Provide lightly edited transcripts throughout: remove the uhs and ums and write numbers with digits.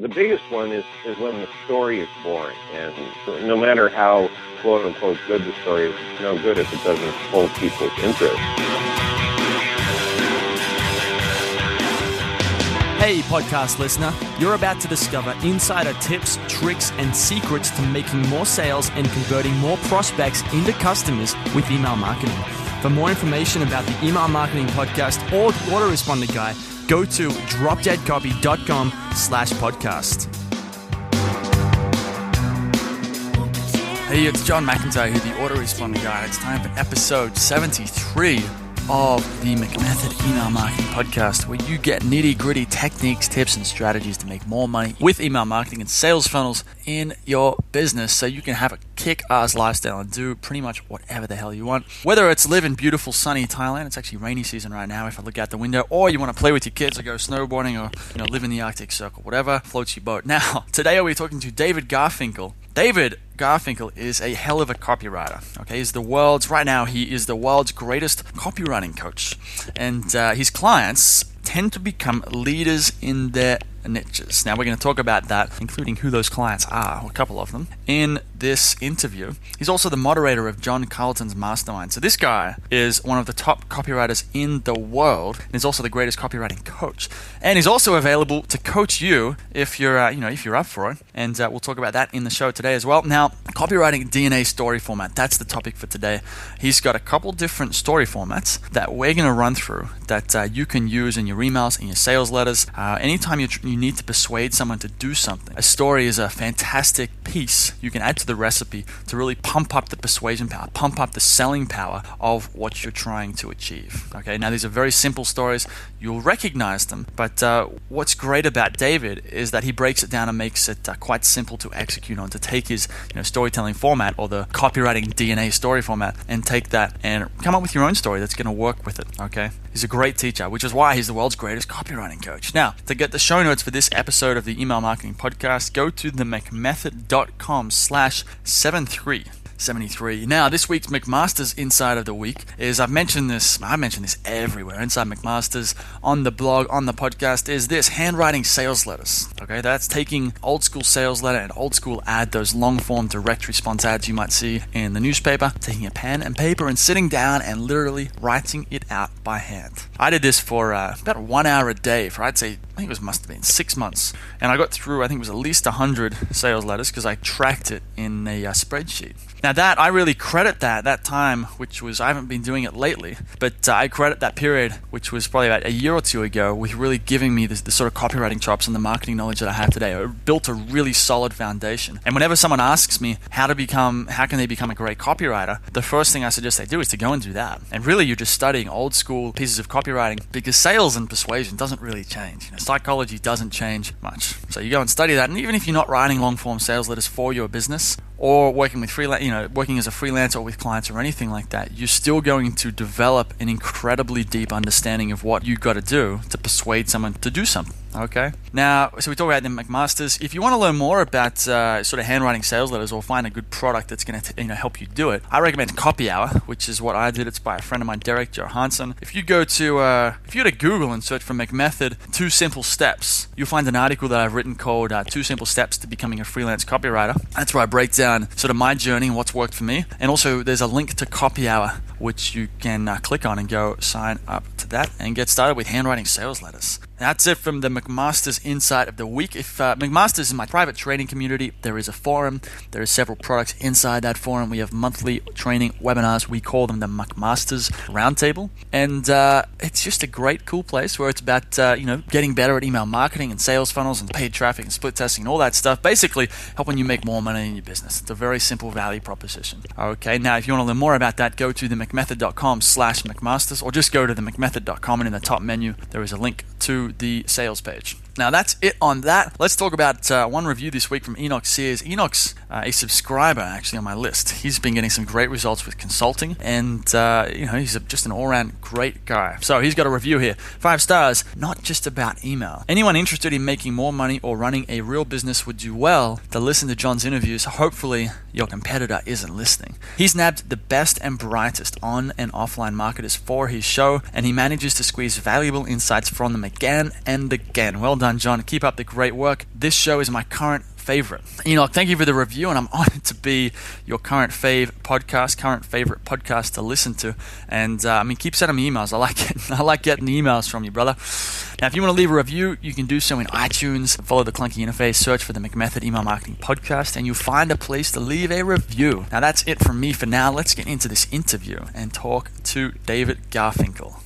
The biggest one is when the story is boring. And no matter how quote-unquote good the story is, it's no good if it doesn't hold people's interest. Hey, podcast listener. You're about to discover insider tips, tricks, and secrets to making more sales and converting more prospects into customers with email marketing. For more information about the Email Marketing Podcast or the Autoresponder Guide, go to dropdeadcopy.com/podcast. Hey, it's John McIntyre here, the Autoresponder Guide. It's time for episode 73 of the McMethod Email Marketing Podcast, where you get nitty-gritty techniques, tips, and strategies to make more money with email marketing and sales funnels in your business so you can have a kick-ass lifestyle and do pretty much whatever the hell you want. Whether it's live in beautiful sunny Thailand, it's actually rainy season right now if I look out the window, or you want to play with your kids or go snowboarding or live in the Arctic Circle, whatever floats your boat. Now, today we're talking to David Garfinkel. David Garfinkel is a hell of a copywriter. Okay, he is the world's greatest copywriting coach, and his clients tend to become leaders in their niches. Now, we're going to talk about that, including who those clients are, a couple of them, in this interview. He's also the moderator of John Carlton's Mastermind. So this guy is one of the top copywriters in the world, and is also the greatest copywriting coach. And he's also available to coach you if you're up for it. And we'll talk about that in the show today as well. Now, copywriting DNA story format, that's the topic for today. He's got a couple different story formats that we're going to run through that you can use in your emails, in your sales letters. Anytime you need to persuade someone to do something, a story is a fantastic piece you can add to the recipe to really pump up the persuasion power, pump up the selling power of what you're trying to achieve. Okay, now these are very simple stories. You'll recognize them, but what's great about David is that he breaks it down and makes it quite simple to execute on, to take his storytelling format or the copywriting DNA story format and take that and come up with your own story that's going to work with it. Okay, he's a great teacher, which is why he's the world's greatest copywriting coach. Now, to get the show notes for this episode of the Email Marketing Podcast, go to themcmethod.com/73. Now, this week's McMaster's Insight of the Week is, I mentioned this everywhere, inside McMaster's, on the blog, on the podcast, is this: handwriting sales letters. Okay, that's taking old school sales letter and old school ad, those long form direct response ads you might see in the newspaper, taking a pen and paper and sitting down and literally writing it out by hand. I did this for about 1 hour a day for, I'd say, I think it must have been 6 months. And I got through, I think it was at least 100 sales letters because I tracked it in a spreadsheet. Now that, I really credit that time, which was, I haven't been doing it lately, but I credit that period, which was probably about a year or two ago, with really giving me the sort of copywriting chops and the marketing knowledge that I have today. It built a really solid foundation. And whenever someone asks me how can they become a great copywriter, the first thing I suggest they do is to go and do that. And really, you're just studying old school pieces of copywriting, because sales and persuasion doesn't really change. Psychology doesn't change much. So you go and study that, and even if you're not writing long form sales letters for your business, or working with working as a freelancer with clients or anything like that, you're still going to develop an incredibly deep understanding of what you've got to do to persuade someone to do something. Okay. Now, so we talk about the McMasters. If you want to learn more about sort of handwriting sales letters or find a good product that's going to help you do it, I recommend Copy Hour, which is what I did. It's by a friend of mine, Derek Johansson. If you go to Google and search for McMethod 2 Simple Steps, you'll find an article that I've written called 2 Simple Steps to Becoming a Freelance Copywriter. That's where I break down sort of my journey and what's worked for me. And also, there's a link to Copy Hour, which you can click on and go sign up to that and get started with handwriting sales letters. That's it from the McMaster's Insight of the Week. If McMaster's is my private training community, there is a forum. There are several products inside that forum. We have monthly training webinars. We call them the McMaster's Roundtable. And it's just a great, cool place where it's about getting better at email marketing and sales funnels and paid traffic and split testing and all that stuff. Basically, helping you make more money in your business. It's a very simple value proposition. Okay, now if you want to learn more about that, go to themcmethod.com/McMasters, or just go to themcmethod.com, and in the top menu, there is a link to the sales page. Now that's it on that. Let's talk about one review this week from Enoch Sears. Enoch's a subscriber actually on my list. He's been getting some great results with consulting, and he's just an all-round great guy. So he's got a review here. 5 stars. Not just about email. Anyone interested in making more money or running a real business would do well to listen to John's interviews. Hopefully your competitor isn't listening. He's nabbed the best and brightest on and offline marketers for his show, and he manages to squeeze valuable insights from them again and again. Well done, done, John. Keep up the great work. This show is my current favorite. Enoch, thank you for the review, and I'm honored to be your current favorite podcast to listen to. And keep sending me emails. I like it. I like getting emails from you, brother. Now, if you want to leave a review, you can do so in iTunes. Follow the clunky interface, search for the McMethod Email Marketing Podcast, and you'll find a place to leave a review. Now, that's it from me for now. Let's get into this interview and talk to David Garfinkel.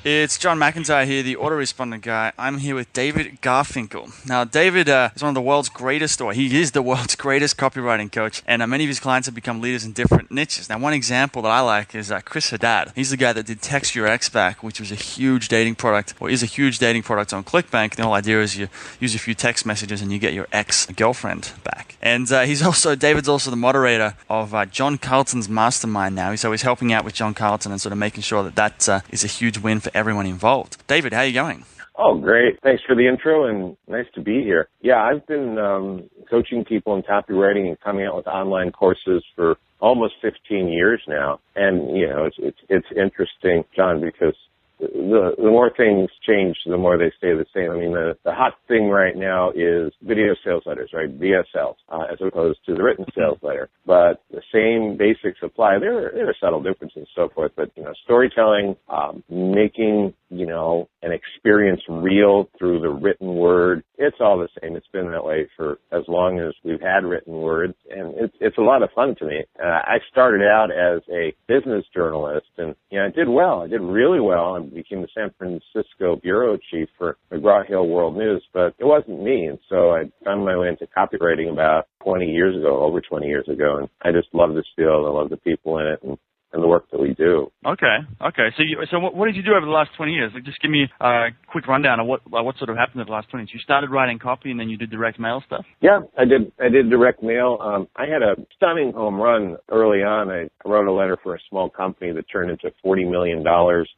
It's John McIntyre here, the autoresponder guy. I'm here with David Garfinkel. Now, David is one of the world's greatest, or he is the world's greatest copywriting coach, and many of his clients have become leaders in different niches. Now, one example that I like is Chris Haddad. He's the guy that did Text Your Ex Back, which was a huge dating product, or is a huge dating product on ClickBank. The whole idea is you use a few text messages and you get your ex-girlfriend back. And David's also the moderator of John Carlton's mastermind now. So he's helping out with John Carlton and sort of making sure that is a huge win for everyone involved. David, how are you going? Oh, great. Thanks for the intro and nice to be here. Yeah, I've been coaching people in copywriting and coming out with online courses for almost 15 years now. And, it's interesting, John, because the more things change, the more they stay the same. I mean, the hot thing right now is video sales letters, right? VSLs, as opposed to the written sales letter. But the same basics apply. There are subtle differences and so forth, but, storytelling, making, an experience real through the written word, it's all the same. It's been that way for as long as we've had written words, and it's a lot of fun to me. I started out as a business journalist, and, I did well. I did really well. I became the San Francisco bureau chief for McGraw-Hill World News, but it wasn't me, and so I found my way into copywriting about over 20 years ago, and I just love this field. I love the people in it, and the work that we do. Okay. So what did you do over the last 20 years? Just give me a quick rundown of what sort of happened in the last 20 years. You started writing copy and then you did direct mail stuff? Yeah, I did direct mail. I had a stunning home run early on. I wrote a letter for a small company that turned into $40 million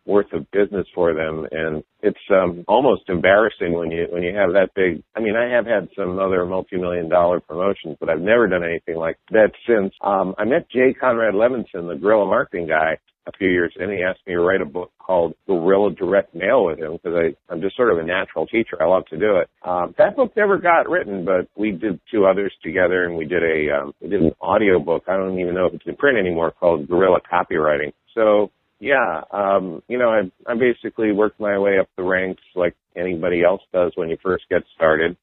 worth of business for them, and it's almost embarrassing when you have that big. I mean, I have had some other multi-million-dollar promotions, but I've never done anything like that since. I met Jay Conrad Levinson, the guerrilla marketing guy, a few years, and he asked me to write a book called Guerrilla Direct Mail with him because I'm just sort of a natural teacher. I love to do it. That book never got written, but we did two others together, and we did an audio book. I don't even know if it's in print anymore, called Guerrilla Copywriting. So, yeah, I basically worked my way up the ranks like anybody else does when you first get started.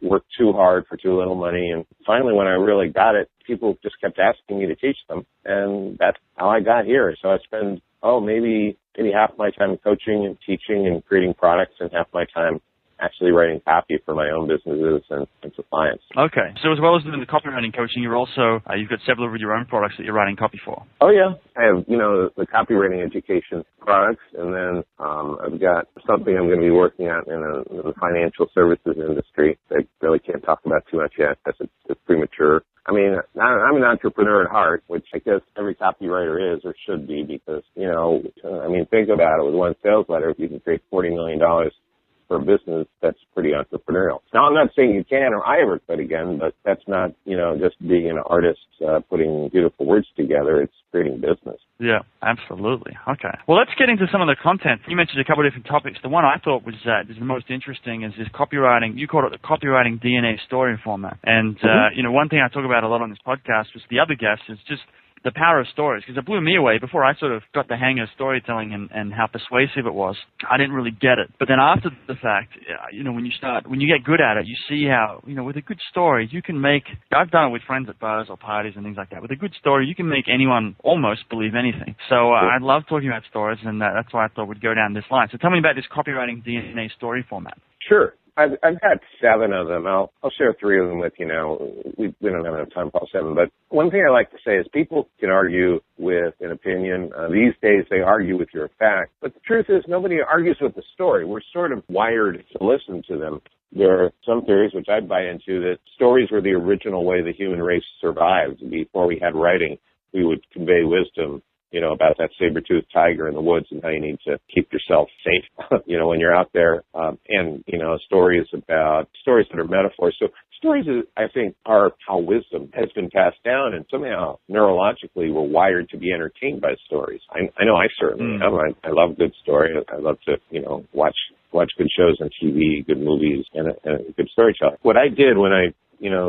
Worked too hard for too little money. And finally, when I really got it, people just kept asking me to teach them. And that's how I got here. So I spend, maybe half my time coaching and teaching and creating products and half my time actually writing copy for my own businesses and for clients. Okay. So as well as doing the copywriting coaching, you're also, you've got several of your own products that you're writing copy for. Oh, yeah. I have, the copywriting education products, and then I've got something I'm going to be working on in the financial services industry. I really can't talk about too much yet because it's premature. I mean, I'm an entrepreneur at heart, which I guess every copywriter is or should be because, think about it. With one sales letter, if you can create $40 million for a business, that's pretty entrepreneurial. Now, I'm not saying you can or I ever could again, but that's not, just being an artist putting beautiful words together. It's creating business. Yeah, absolutely. Okay. Well, let's get into some of the content. You mentioned a couple of different topics. The one I thought was is the most interesting is this copywriting. You called it the copywriting DNA story format. And, one thing I talk about a lot on this podcast was the other guests is just the power of stories, because it blew me away. Before I sort of got the hang of storytelling and how persuasive it was, I didn't really get it. But then after the fact, when you get good at it, you see how, with a good story, you can make, I've done it with friends at bars or parties and things like that. With a good story, you can make anyone almost believe anything. So I love talking about stories, and that's why I thought we'd go down this line. So tell me about this copywriting DNA story format. Sure. I've got 7 of them. I'll share 3 of them with you now. We don't have enough time for all 7. But one thing I like to say is people can argue with an opinion. These days they argue with your fact. But the truth is nobody argues with the story. We're sort of wired to listen to them. There are some theories, which I buy into, that stories were the original way the human race survived. Before we had writing, we would convey wisdom about that saber-toothed tiger in the woods and how you need to keep yourself safe, when you're out there. And stories that are metaphors. So stories, I think, are how wisdom has been passed down, and somehow neurologically we're wired to be entertained by stories. I know I certainly am. I love a good story. I love to, watch good shows on TV, good movies, and a good storytelling. What I did when I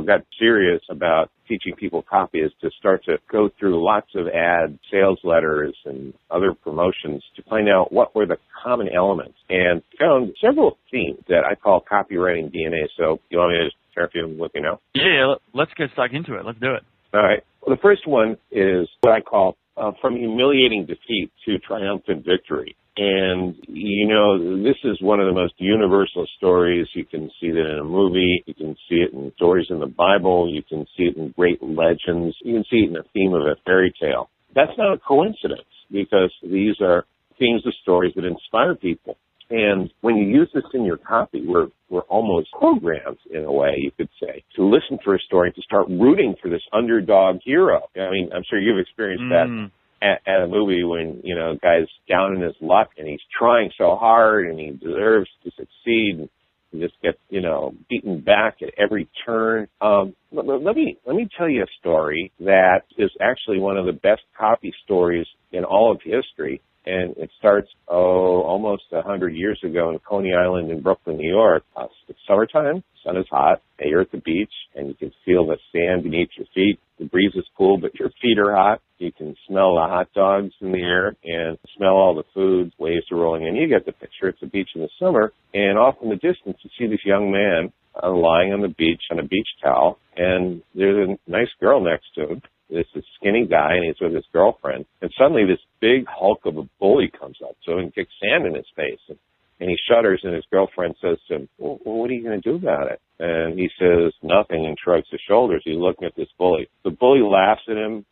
got serious about teaching people copy is to start to go through lots of ads, sales letters, and other promotions to find out what were the common elements, and found several themes that I call copywriting DNA. So you want me to just share a few of them with you now? Yeah, let's get stuck into it. Let's do it. All right. Well, the first one is what I call from humiliating defeat to triumphant victory. And, this is one of the most universal stories. You can see that in a movie. You can see it in stories in the Bible. You can see it in great legends. You can see it in the theme of a fairy tale. That's not a coincidence, because these are themes of stories that inspire people. And when you use this in your copy, we're almost programmed, in a way, you could say, to listen for a story, to start rooting for this underdog hero. I mean, I'm sure you've experienced that at a movie when, a guy's down in his luck and he's trying so hard and he deserves to succeed, and he just gets, beaten back at every turn. Let me tell you a story that is actually one of the best copy stories in all of history. And it starts, almost 100 years ago in Coney Island in Brooklyn, New York. It's summertime, the sun is hot, and you're at the beach, and you can feel the sand beneath your feet. The breeze is cool, but your feet are hot. You can smell the hot dogs in the air and smell all the food. Waves are rolling in. You get the picture. It's a beach in the summer, and off in the distance, you see this young man lying on the beach on a beach towel, and there's a nice girl next to him. This is a skinny guy, and he's with his girlfriend. And suddenly this big hulk of a bully comes up to him and kicks sand in his face. And he shudders, and his girlfriend says to him, well, what are you going to do about it? And he says nothing and shrugs his shoulders. He's looking at this bully. The bully laughs at him,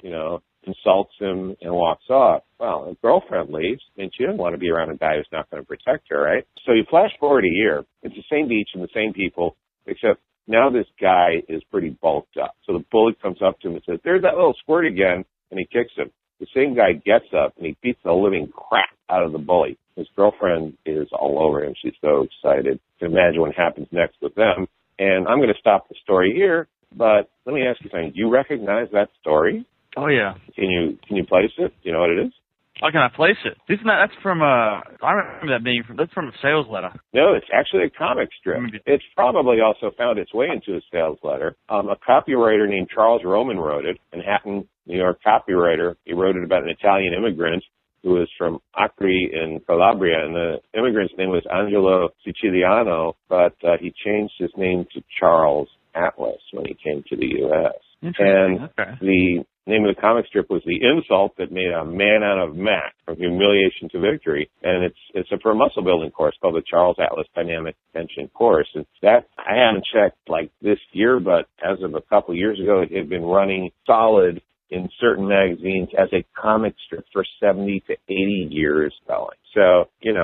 insults him, and walks off. Well, his girlfriend leaves, and she doesn't want to be around a guy who's not going to protect her, right? So you flash forward a year. It's the same beach and the same people, except now this guy is pretty bulked up. So the bully comes up to him and says, there's that little squirt again, and he kicks him. The same guy gets up, and he beats the living crap out of the bully. His girlfriend is all over him. She's so excited. You can imagine what happens next with them. And I'm going to stop the story here, but let me ask you something. Do you recognize that story? Oh, yeah. Can you place it? Do you know what it is? How can I place it? That's from I remember that being that's from a sales letter. No, it's actually a comic strip. It's probably also found its way into a sales letter. A copywriter named Charles Roman wrote it, Manhattan, New York copywriter. He wrote it about an Italian immigrant who was from Acre in Calabria, and the immigrant's name was Angelo Siciliano, but he changed his name to Charles Atlas when he came to the U.S. And the name of the comic strip was The Insult That Made a Man Out of Mac, From Humiliation to Victory. And it's for a muscle building course called the Charles Atlas Dynamic Tension Course. And that I haven't checked like this year, but as of a couple years ago, it had been running solid in certain magazines as a comic strip for 70 to 80 years selling. So, you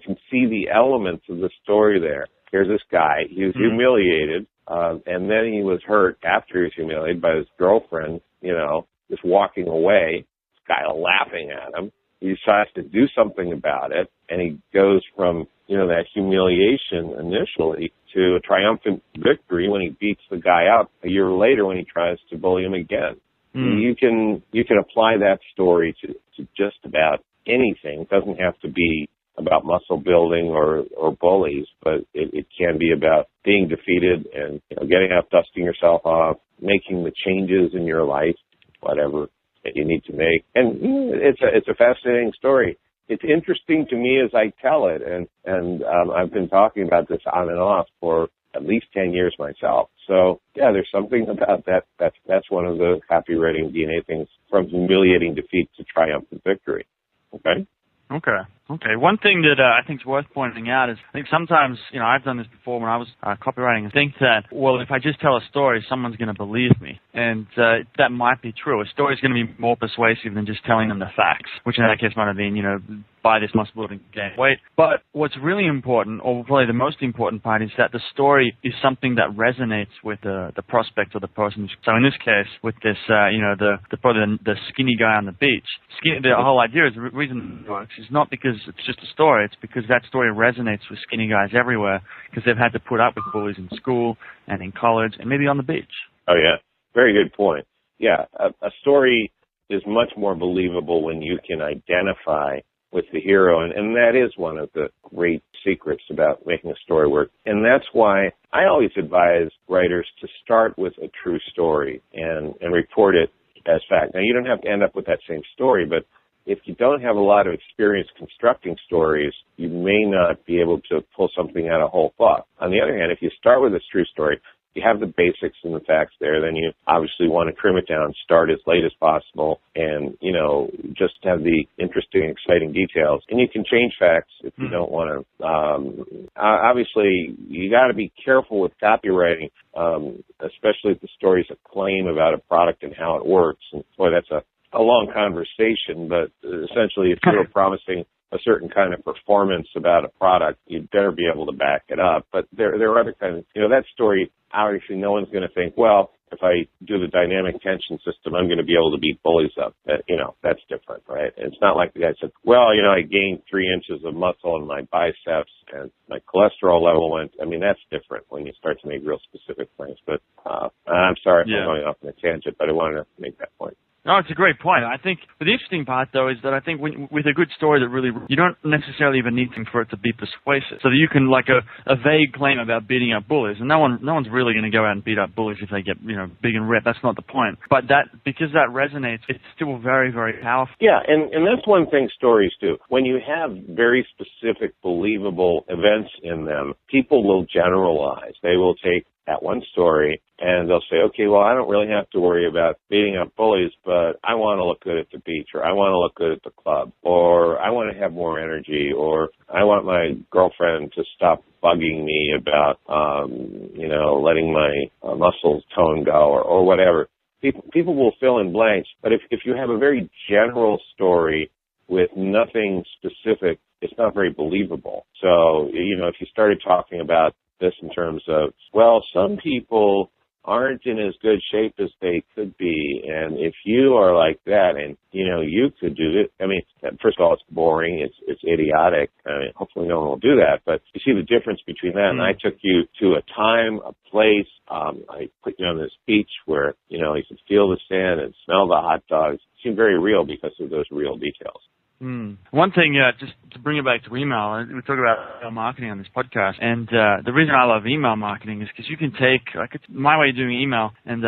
can see the elements of the story there. Here's this guy. He was humiliated, and then he was hurt after he was humiliated by his girlfriend, just walking away, this guy laughing at him. He decides to do something about it, and he goes from, that humiliation initially to a triumphant victory when he beats the guy up a year later when he tries to bully him again. You can apply that story to just about anything. It doesn't have to be about muscle building or bullies, but it can be about being defeated and getting up, dusting yourself off, making the changes in your life, whatever that you need to make. And it's a fascinating story. It's interesting to me as I tell it, and I've been talking about this on and off for at least 10 years myself. So, yeah, there's something about that. That's one of the copywriting DNA things, from humiliating defeat to triumphant victory. Okay? Okay. Okay. One thing that I think is worth pointing out is I think sometimes, I've done this before when I was copywriting. I think that, well, if I just tell a story, someone's going to believe me. And that might be true. A story is going to be more persuasive than just telling them the facts, which in that case might have been, buy this muscle building gain weight. But what's really important, or probably the most important part, is that the story is something that resonates with the prospect or the person. So in this case, with this, the skinny guy on the beach, the whole idea is the reason it works is not because it's just a story. It's because that story resonates with skinny guys everywhere because they've had to put up with bullies in school and in college and maybe on the beach. Oh, yeah. Very good point. Yeah, a story is much more believable when you can identify with the hero, and that is one of the great secrets about making a story work. And that's why I always advise writers to start with a true story and report it as fact. Now, you don't have to end up with that same story, but if you don't have a lot of experience constructing stories, you may not be able to pull something out of whole cloth. On the other hand, if you start with a true story, you have the basics and the facts there, then you obviously want to trim it down, start as late as possible, and, just have the interesting, exciting details. And you can change facts if you don't want to. Obviously, you got to be careful with copywriting, especially if the story's a claim about a product and how it works. And boy, that's a long conversation, but essentially if you're promising a certain kind of performance about a product, you'd better be able to back it up. But there are other kinds, that story, obviously no one's going to think, well, if I do the dynamic tension system, I'm going to be able to beat bullies up. That's different, right? It's not like the guy said, well, I gained 3 inches of muscle in my biceps and my cholesterol level went. I mean, that's different when you start to make real specific claims. But I'm sorry if I'm going off on a tangent, but I wanted to make that point. No, it's a great point. I think the interesting part, though, is that I think with a good story that really, you don't necessarily even need for it to be persuasive. So that you can, like a vague claim about beating up bullies, and no one's really going to go out and beat up bullies if they get, big and ripped. That's not the point. But because that resonates, it's still very, very powerful. Yeah, and that's one thing stories do. When you have very specific, believable events in them, people will generalize. They will take that one story and they'll say, okay, well, I don't really have to worry about beating up bullies, but I want to look good at the beach, or I want to look good at the club, or I want to have more energy, or I want my girlfriend to stop bugging me about, letting my muscles tone go, or whatever. People will fill in blanks, but if you have a very general story with nothing specific, it's not very believable. So, if you started talking about this in terms of, well, some people aren't in as good shape as they could be, and if you are like that and, you could do it, I mean, first of all, it's boring, it's idiotic. I mean, hopefully no one will do that, but you see the difference between that, and I took you to a time, a place, I put you on this beach where, you could feel the sand and smell the hot dogs. It seemed very real because of those real details. One thing, just to bring it back to email, we talk about email marketing on this podcast, and the reason I love email marketing is because you can take, it's my way of doing email, and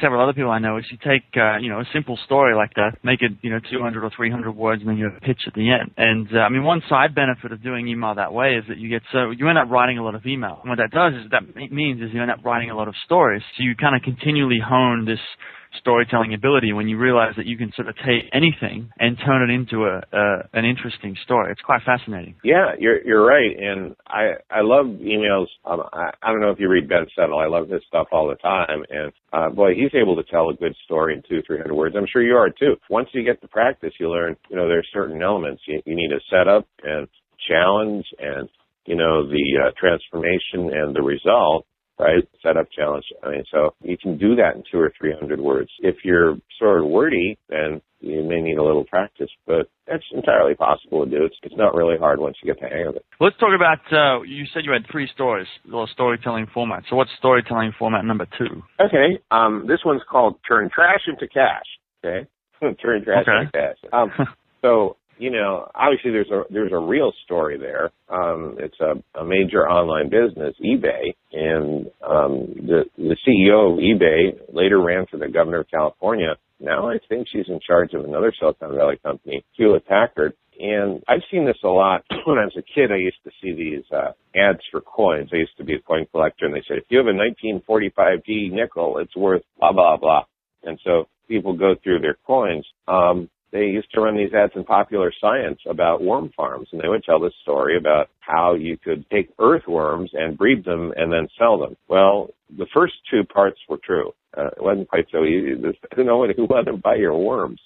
several other people I know, is you take a simple story like that, make it 200 or 300 words, and then you have a pitch at the end. And one side benefit of doing email that way is that you end up writing a lot of email. And what that does is you end up writing a lot of stories. So you kind of continually hone this storytelling ability when you realize that you can sort of take anything and turn it into an interesting story. It's quite fascinating. Yeah, you're right, and I love emails. I don't know if you read Ben Settle. I love his stuff all the time, and boy, he's able to tell a good story in 200-300 words. I'm sure you are too. Once you get to practice, you learn. There's certain elements you need a setup and challenge, and the transformation and the result. Right? Setup, challenge. So you can do that in 200 or 300 words. If you're sort of wordy, then you may need a little practice, but that's entirely possible to do. It's not really hard once you get the hang of it. Let's talk about, you said you had 3 stories, or storytelling format. So what's storytelling format number 2? Okay. This one's called Turn Trash into Cash. Okay? Turn Trash into Cash. So, obviously there's a real story there. It's a major online business, eBay, and the CEO of eBay later ran for the governor of California. Now I think she's in charge of another Silicon Valley company, Hewlett-Packard. And I've seen this a lot. When I was a kid, I used to see these ads for coins. I used to be a coin collector, and they said, if you have a 1945D nickel, it's worth blah, blah, blah. And so people go through their coins. they used to run these ads in Popular Science about worm farms, and they would tell this story about how you could take earthworms and breed them and then sell them. Well, the first two parts were true. It wasn't quite so easy. There's no one who wanted to buy your worms,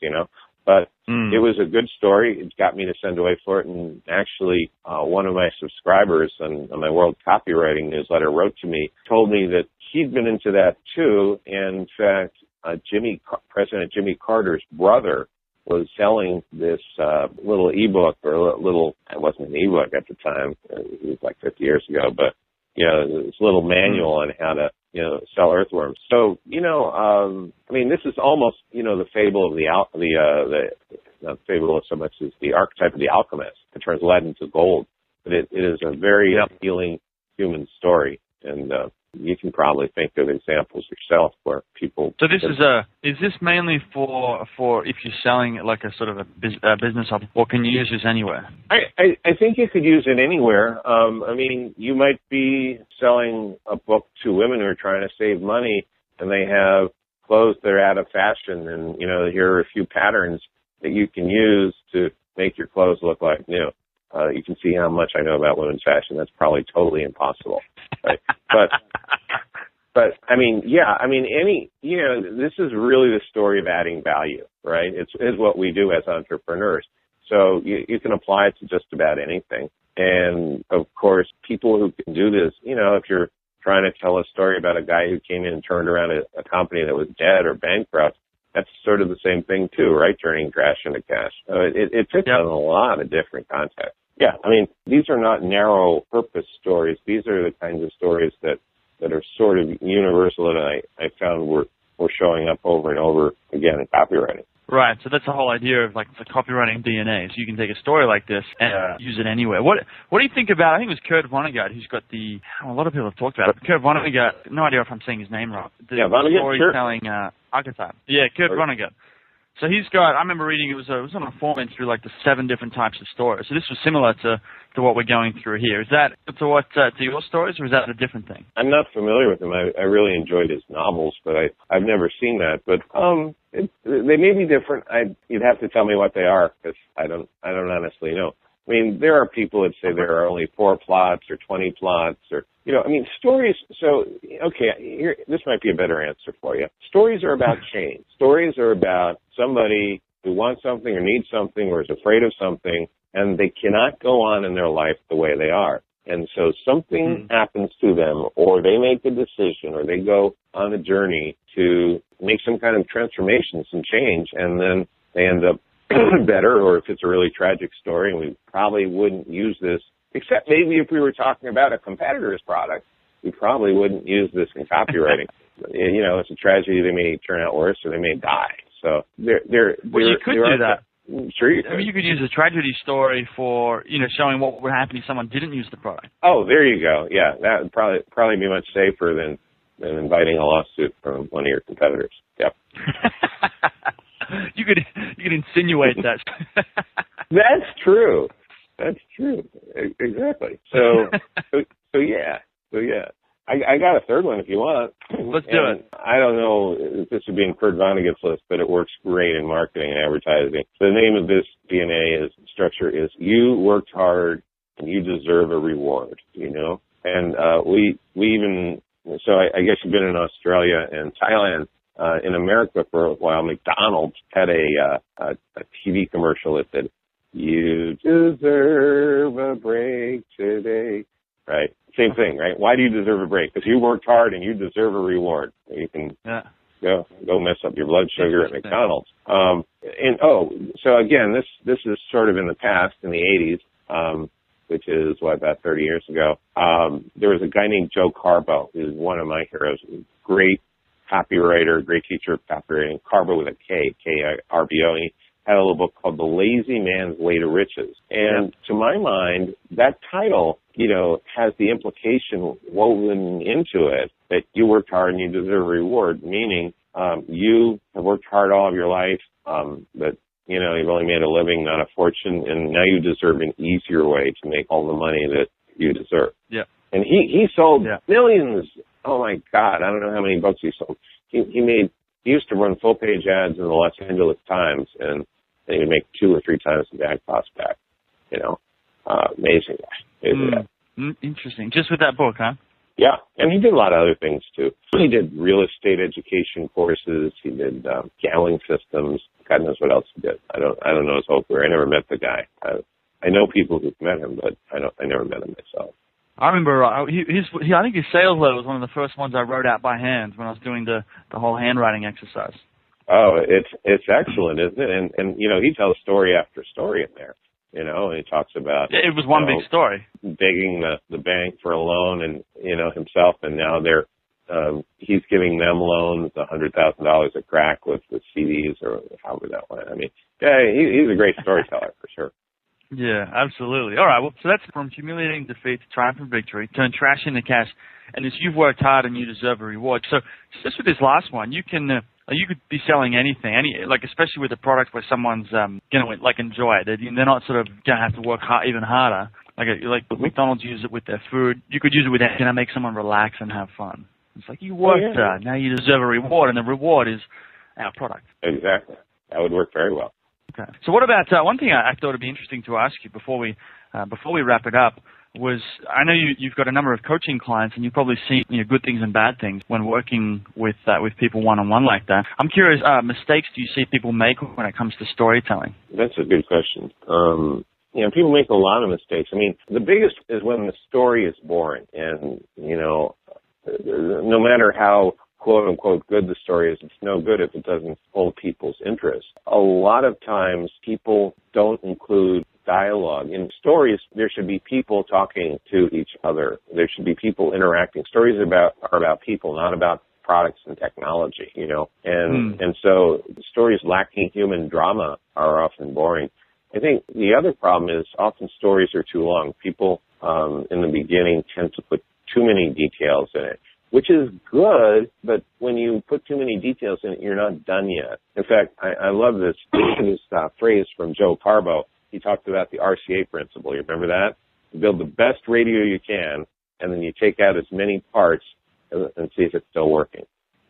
But it was a good story. It got me to send away for it. And actually, one of my subscribers on my World Copywriting newsletter wrote to me, told me that he'd been into that too. And in fact, President Jimmy Carter's brother was selling this little ebook, or it wasn't an ebook at the time. It was like 50 years ago, but this little manual on how to sell earthworms. So this is almost the fable of not fable so much as the archetype of the alchemist that turns lead into gold. But it is a very appealing human story, and you can probably think of examples yourself where people. So this is this mainly for if you're selling like a sort of a business, or can you use this anywhere? I think you could use it anywhere. You might be selling a book to women who are trying to save money, and they have clothes that are out of fashion, and here are a few patterns that you can use to make your clothes look like new. You can see how much I know about women's fashion. That's probably totally impossible, right? But this is really the story of adding value, right? It's what we do as entrepreneurs. So you can apply it to just about anything. And of course, people who can do this, if you're trying to tell a story about a guy who came in and turned around a company that was dead or bankrupt, that's sort of the same thing too, right? Turning trash into cash. So it fits in a lot of different contexts. Yeah, these are not narrow purpose stories. These are the kinds of stories that are sort of universal, and I found were showing up over and over again in copywriting. Right, so that's the whole idea of like the copywriting DNA. So you can take a story like this and use it anywhere. What do you think about? I think it was Kurt Vonnegut who's got a lot of people have talked about it. Kurt Vonnegut, no idea if I'm saying his name wrong. Vonnegut, storytelling archetype. Yeah, Kurt Vonnegut. So he's got, I remember reading, it was on a format through like the 7 different types of stories. So this was similar to what we're going through here. Is that to your stories, or is that a different thing? I'm not familiar with him. I really enjoyed his novels, but I've never seen that. But they may be different. You'd have to tell me what they are, because I don't honestly know. There are people that say there are only 4 plots or 20 plots, or stories. So, okay, this might be a better answer for you. Stories are about change. Stories are about somebody who wants something or needs something or is afraid of something, and they cannot go on in their life the way they are. And so something happens to them, or they make a decision, or they go on a journey to make some kind of transformation, some change, and then they end up better. Or if it's a really tragic story, and we probably wouldn't use this, except maybe if we were talking about a competitor's product, we probably wouldn't use this in copywriting. It's a tragedy. They may turn out worse, or they may die. So you could do that. Sure you could. You could use a tragedy story for, showing what would happen if someone didn't use the product. Oh, there you go. Yeah, that would probably be much safer than inviting a lawsuit from one of your competitors. Yep. You could insinuate that. That's true. Exactly. So yeah. I got a third one if you want. Let's do it. I don't know if this would be in Kurt Vonnegut's list, but it works great in marketing and advertising. The name of this DNA structure is "You worked hard and you deserve a reward." And we even, so I guess you've been in Australia and Thailand. In America for a while, McDonald's had a TV commercial that said, "You deserve a break today." Right? Same thing, right? Why do you deserve a break? Because you worked hard and you deserve a reward. You can go mess up your blood sugar at McDonald's. So again, this is sort of in the past, in the 80s, which is about 30 years ago. There was a guy named Joe Carbo, who's one of my heroes, great copywriter, great teacher of copywriting, Carbo with a K, K-I-R-B-O. He had a little book called The Lazy Man's Way to Riches. And to my mind, that title, has the implication woven into it that you worked hard and you deserve a reward, meaning you have worked hard all of your life, but you've only made a living, not a fortune, and now you deserve an easier way to make all the money that you deserve. Yeah. And he sold millions. Oh my God, I don't know how many books he sold. He used to run full page ads in the Los Angeles Times, and and he'd make 2 or 3 times the ad cost back. Amazing guy. Interesting. Just with that book, huh? Yeah, and he did a lot of other things too. He did real estate education courses. He did gambling systems. God knows what else he did. I don't know his whole career. I never met the guy. I know people who've met him, but I never met him myself. I remember I think his sales letter was one of the first ones I wrote out by hand when I was doing the whole handwriting exercise. Oh, it's excellent, isn't it? And he tells story after story in there. And he talks about it was one big story, begging the bank for a loan, and himself, and now he's giving them loans, $100,000 a crack with CDs or however that went. I mean, yeah, he's a great storyteller for sure. Yeah, absolutely. All right, well, so that's from humiliating defeat to triumphant victory, turn trash into cash, and it's you've worked hard and you deserve a reward. So just with this last one, you could be selling anything, especially with a product where someone's gonna enjoy it. They're not sort of gonna have to work even harder. Like McDonald's use it with their food. You could use it with that. Gonna make someone relax and have fun. It's like you worked hard. Now you deserve a reward, and the reward is our product. Exactly. That would work very well. Okay. So what about one thing I thought would be interesting to ask you before we wrap it up was, I know you've got a number of coaching clients, and you've probably seen good things and bad things when working with people one-on-one like that. I'm curious, mistakes do you see people make when it comes to storytelling? That's a good question. People make a lot of mistakes. I mean, the biggest is when the story is boring, and no matter how quote-unquote good the story is, it's no good if it doesn't hold people's interest. A lot of times people don't include dialogue. In stories, there should be people talking to each other. There should be people interacting. Stories are about people, not about products and technology, And so stories lacking human drama are often boring. I think the other problem is often stories are too long. People in the beginning tend to put too many details in it, which is good, but when you put too many details in it, you're not done yet. In fact, I love this phrase from Joe Carbo. He talked about the RCA principle. You remember that? You build the best radio you can, and then you take out as many parts and see if it's still working.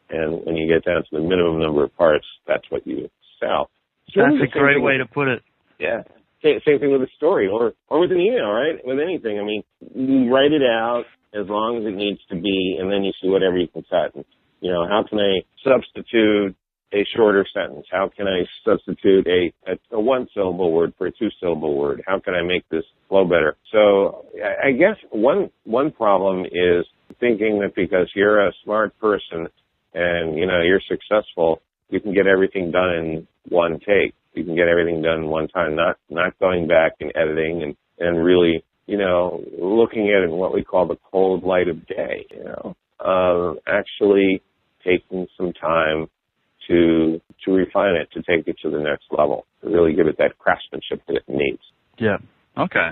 And when you get down to the minimum number of parts, that's what you sell. That's a great way to put it. Yeah. Same thing with a story or with an email, right? With anything. I mean, you write it out as long as it needs to be, and then you see whatever you can cut. How can I substitute a shorter sentence? How can I substitute a one-syllable word for a two-syllable word? How can I make this flow better? So I guess one problem is thinking that because you're a smart person and, you're successful, you can get everything done in one take. You can get everything done in one time, not going back and editing and really, looking at it in what we call the cold light of day, actually taking some time to refine it, to take it to the next level, to really give it that craftsmanship that it needs. Yeah. Okay.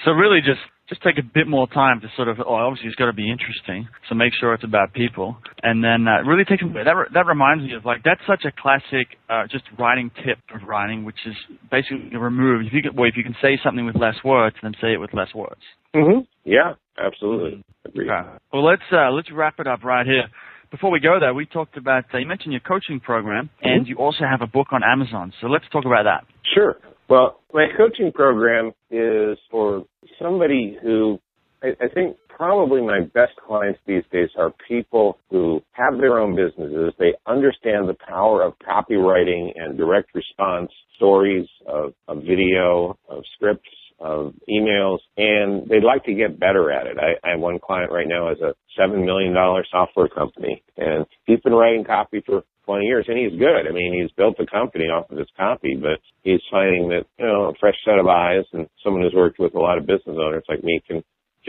So really just take a bit more time to sort of, obviously it's got to be interesting, so make sure it's about people. And then really take that reminds me of, that's such a classic just writing tip of writing, which is basically remove, if you can say something with less words, then say it with less words. Mm-hmm. Yeah, absolutely. Agreed. Okay. Well, let's wrap it up right here. Before we go there, we talked about, you mentioned your coaching program, and you also have a book on Amazon. So let's talk about that. Sure. Well, my coaching program is for somebody who, I think probably my best clients these days are people who have their own businesses. They understand the power of copywriting and direct response, stories, of video, of scripts, of emails, and they'd like to get better at it. I have one client right now as a $7 million software company, and he's been writing copy for 20 years, and he's good. I mean, he's built the company off of his copy, but he's finding that, a fresh set of eyes and someone who's worked with a lot of business owners like me can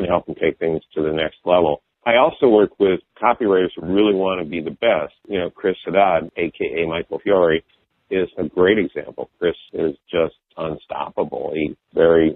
help him take things to the next level. I also work with copywriters who really want to be the best. Chris Haddad, a.k.a. Michael Fiore, is a great example. Chris is just unstoppable. He's very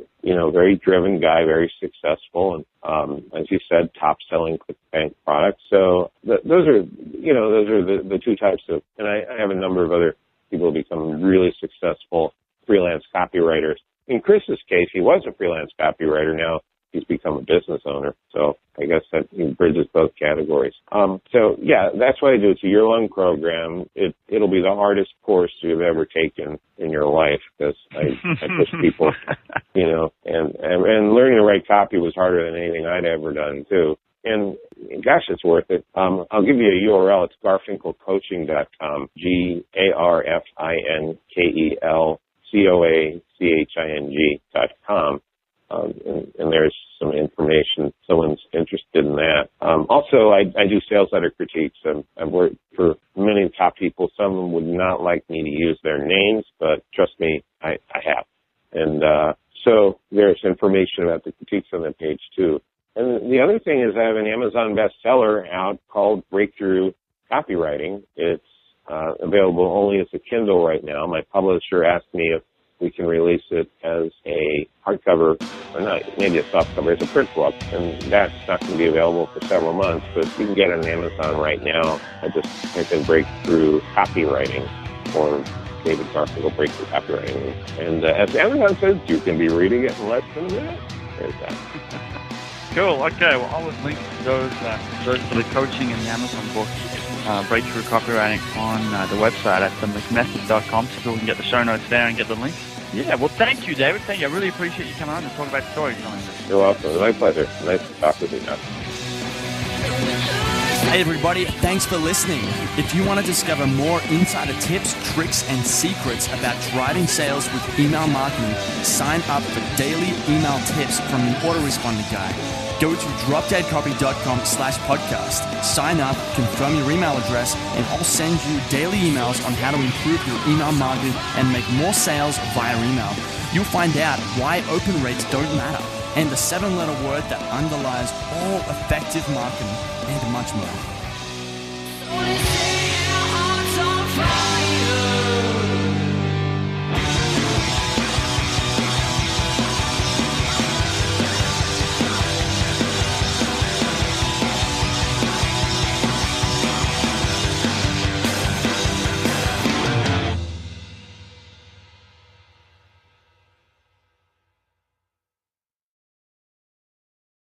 driven guy, very successful, and as you said, top-selling ClickBank products. So those are the two types of, and I have a number of other people who become really successful freelance copywriters. In Chris's case, he was a freelance copywriter. Now he's become a business owner. So I guess that bridges both categories. So yeah, that's what I do. It's a year-long program. It'll be the hardest course you've ever taken in your life, because I push people, and learning to write copy was harder than anything I'd ever done too. And gosh, it's worth it. I'll give you a URL. It's garfinkelcoaching.com, GarfinkelCoaching.com. And there's some information if someone's interested in that. Also, I do sales letter critiques. I've worked for many top people. Some of them would not like me to use their names, but trust me, I have. And so there's information about the critiques on that page too. And the other thing is I have an Amazon bestseller out called Breakthrough Copywriting. It's available only as a Kindle right now. My publisher asked me if we can release it as a hardcover, or not, maybe a softcover, as a print book. And that's not going to be available for several months, but you can get it on Amazon right now. I just type in Breakthrough Copywriting or David Garfinkel Breakthrough Copywriting. And as Amazon says, you can be reading it in less than a minute. There's that. Cool. Okay. Well, I'll link those for the coaching and the Amazon book, Breakthrough Copywriting, on the website at themcmethod.com, so people can get the show notes there and get the link. Yeah. Well, thank you, David. Thank you. I really appreciate you coming on and talking about storytelling. You're welcome. My pleasure. Nice to talk with you now. Hey everybody, thanks for listening. If you want to discover more insider tips, tricks, and secrets about driving sales with email marketing, sign up for daily email tips from the autoresponder guy. Go to dropdeadcopy.com/podcast. Sign up, confirm your email address, and I'll send you daily emails on how to improve your email marketing and make more sales via email. You'll find out why open rates don't matter, and the 7-letter word that underlies all effective marketing, and much more.